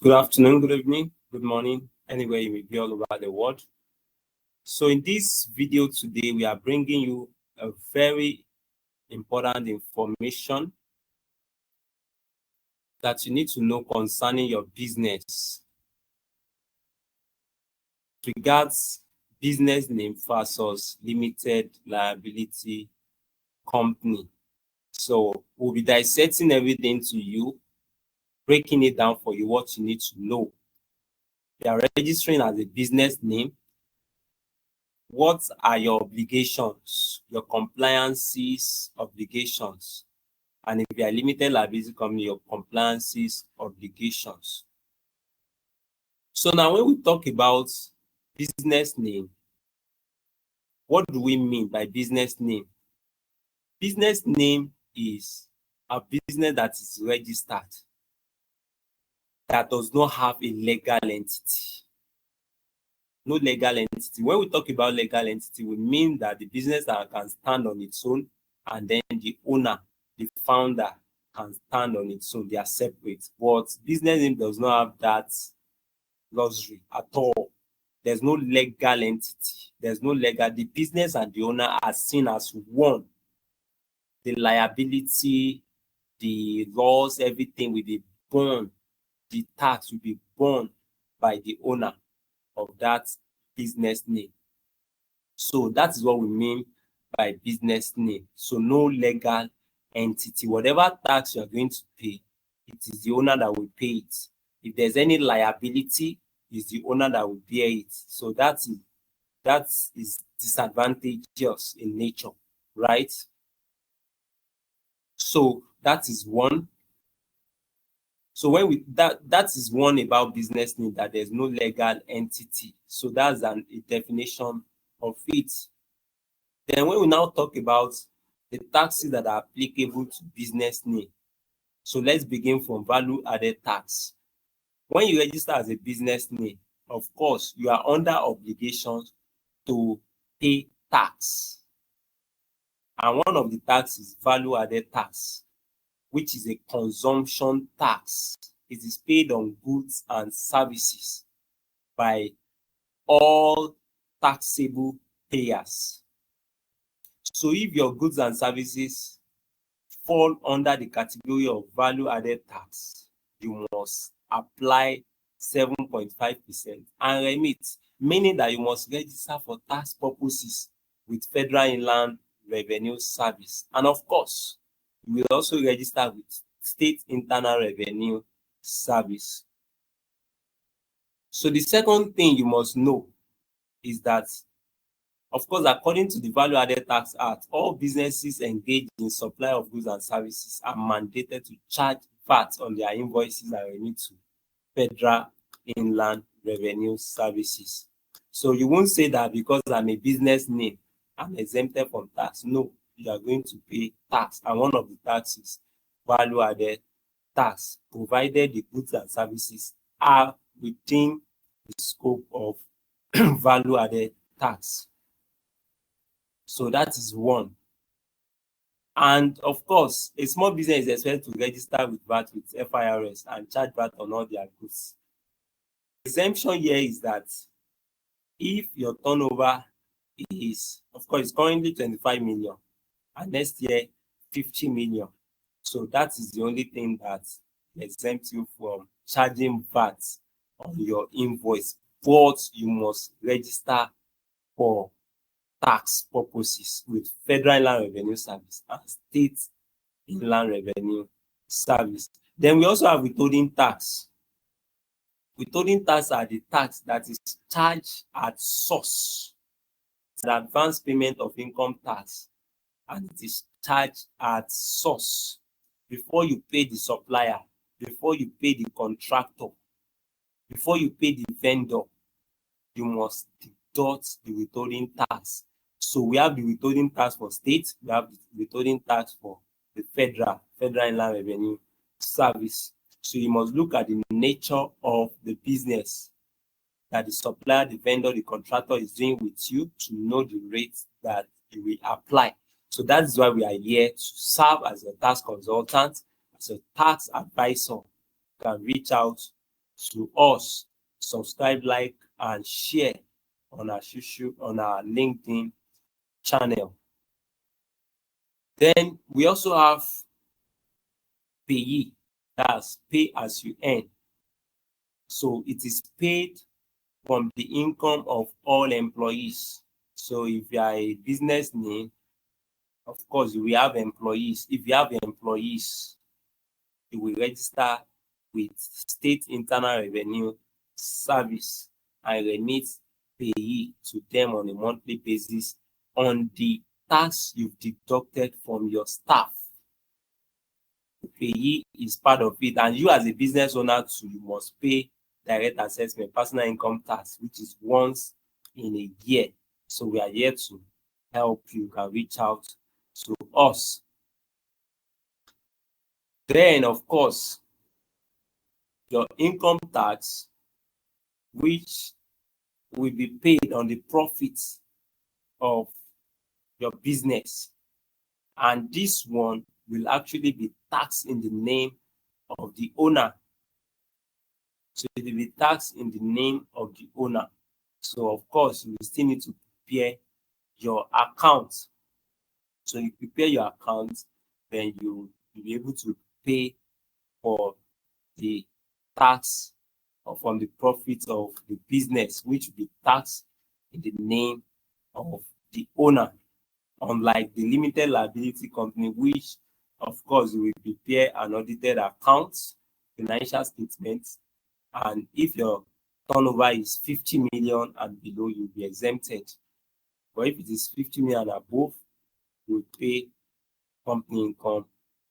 Good afternoon, good evening, good morning, anywhere you may be all over the world. So in this video today, we are bringing you a very important information that you need to know concerning your business. Regards business name versus limited liability company. So we'll be dissecting everything to you, breaking it down for you, what you need to know. You are registering as a business name. What are your obligations, your compliances, obligations? And if you are limited liability company, your compliances, obligations. So now when we talk about business name, what do we mean by business name? Business name is a business that is registered, that does not have a legal entity. No legal entity. When we talk about legal entity, we mean that the business that can stand on its own, and then the owner, the founder, can stand on its own. They are separate. But business name does not have that luxury at all. There's no legal entity. There's no legal. The business and the owner are seen as one. The liability, the laws, everything will be borne. The tax will be borne by the owner of that business name. So that is what we mean by business name. So no legal entity. Whatever tax you are going to pay, it is the owner that will pay it. If there's any liability, it's the owner that will bear it. So that is disadvantageous in nature, right? So that is one. So when we that is one about business name, that there's no legal entity. So that's a definition of it. Then when we now talk about the taxes that are applicable to business name, so let's begin from value added tax. When you register as a business name, of course, you are under obligations to pay tax. And one of the taxes is value added tax, which is a consumption tax. It is paid on goods and services by all taxable payers. So if your goods and services fall under the category of value added tax, you must apply 7.5% and remit, meaning that you must register for tax purposes with Federal Inland Revenue Service. And of course, you will also register with State Internal Revenue Service. So the second thing you must know is that, of course, according to the Value Added Tax Act, all businesses engaged in supply of goods and services are mandated to charge VAT on their invoices and remit to Federal Inland Revenue Services. So you won't say that because I'm a business name, I'm exempted from tax. No, you are going to pay tax. And one of the taxes, value added tax, provided the goods and services are within the scope of value added tax. So that is one. And of course, a small business is expected to register with VAT with FIRS and charge VAT on all their goods. Exemption here is that if your turnover is, of course, currently 25 million, and next year 50 million. So that is the only thing that exempts you from charging VAT on your invoice. But you must register for tax purposes with Federal Inland Revenue Service and State Inland Revenue Service. Then we also have withholding tax. Withholding tax are the tax that is charged at source. It's an advance payment of income tax, and it is charged at source before you pay the supplier, before you pay the contractor, before you pay the vendor. You must deduct the withholding tax. So we have the withholding tax for state, we have the withholding tax for the Federal Inland Revenue Service. So you must look at the nature of the business that the supplier, the vendor, the contractor is doing with you to know the rates that you will apply. So that is why we are here to serve as a tax consultant, as a tax advisor. You can reach out to us. Subscribe, like, and share on our LinkedIn channel. Then we also have payee, that's pay as you earn. So it is paid from the income of all employees. So if you are a business name, of course, we have employees. If you have employees, you will register with State Internal Revenue Service and remit payee to them on a monthly basis on the tax you've deducted from your staff. Payee is part of it, and you as a business owner too, you must pay direct assessment, personal income tax, which is once in a year. So we are here to help you. You can reach out to us. Then, of course, your income tax, which will be paid on the profits of your business. And this one will actually be taxed in the name of the owner. So it will be taxed in the name of the owner. So of course, you still need to prepare your account. So you prepare your account, then you'll be able to pay for the tax or from the profits of the business, which will be taxed in the name of the owner. Unlike the limited liability company, which of course you will prepare an audited account, financial statements, and if your turnover is 50 million and below, you'll be exempted. But if it is 50 million and above, you pay company income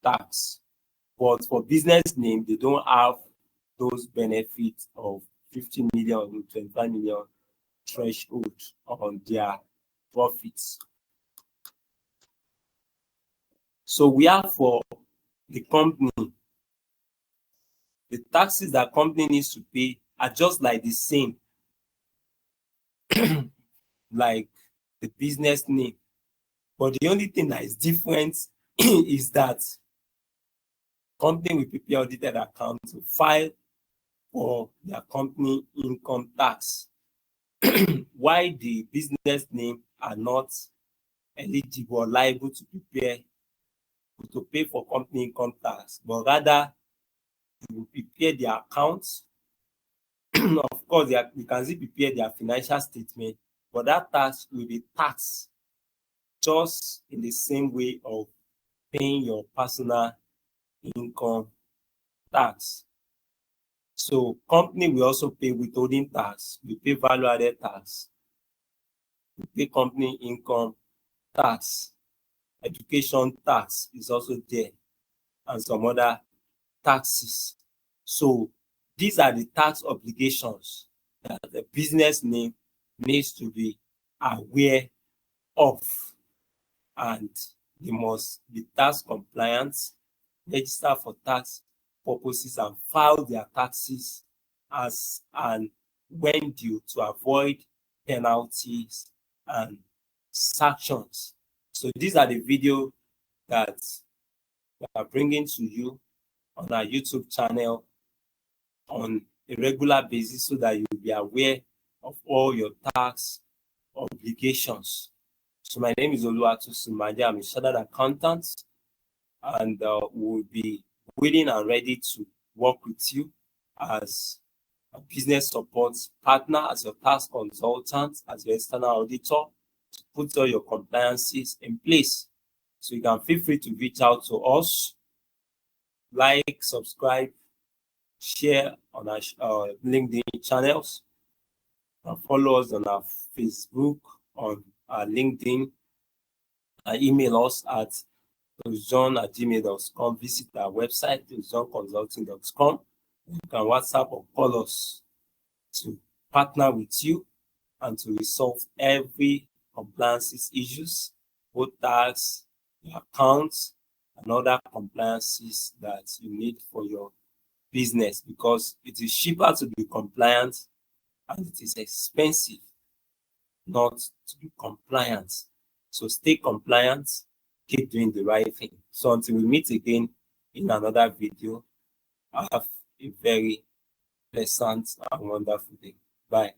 tax. But for business name, they don't have those benefits of 50 million or 25 million threshold on their profits. So we have for the company, the taxes that company needs to pay are just like the same, like the business name. But the only thing that is different is that company will prepare audited account to file for their company income tax. Why the business name are not eligible or liable to pay for company income tax, but rather you will prepare their accounts. Of course, you can still prepare their financial statement, but that tax will be taxed just in the same way of paying your personal income tax. So company will also pay withholding tax, we pay value added tax, we pay company income tax, education tax is also there, and some other taxes. So these are the tax obligations that the business name needs to be aware of, and they must be tax compliant, register for tax purposes, and file their taxes as and when due to avoid penalties and sanctions. So these are the video that we are bringing to you on our YouTube channel on a regular basis so that you'll be aware of all your tax obligations. So my name is Oluwatosin. I'm a chartered accountant, and we'll be willing and ready to work with you as a business support partner, as your tax consultant, as your external auditor, to put all your compliances in place. So you can feel free to reach out to us, like, subscribe, share on our LinkedIn channels, and follow us on our Facebook, on our LinkedIn, and email us at john@gmail.com. Visit our website, johnconsulting.com. You can WhatsApp or call us to partner with you and to resolve every compliance issues, both tax, your accounts, and other compliances that you need for your business, because it is cheaper to be compliant and it is expensive not to be compliant. So stay compliant, keep doing the right thing. So until we meet again in another video, have a very pleasant and wonderful day. Bye.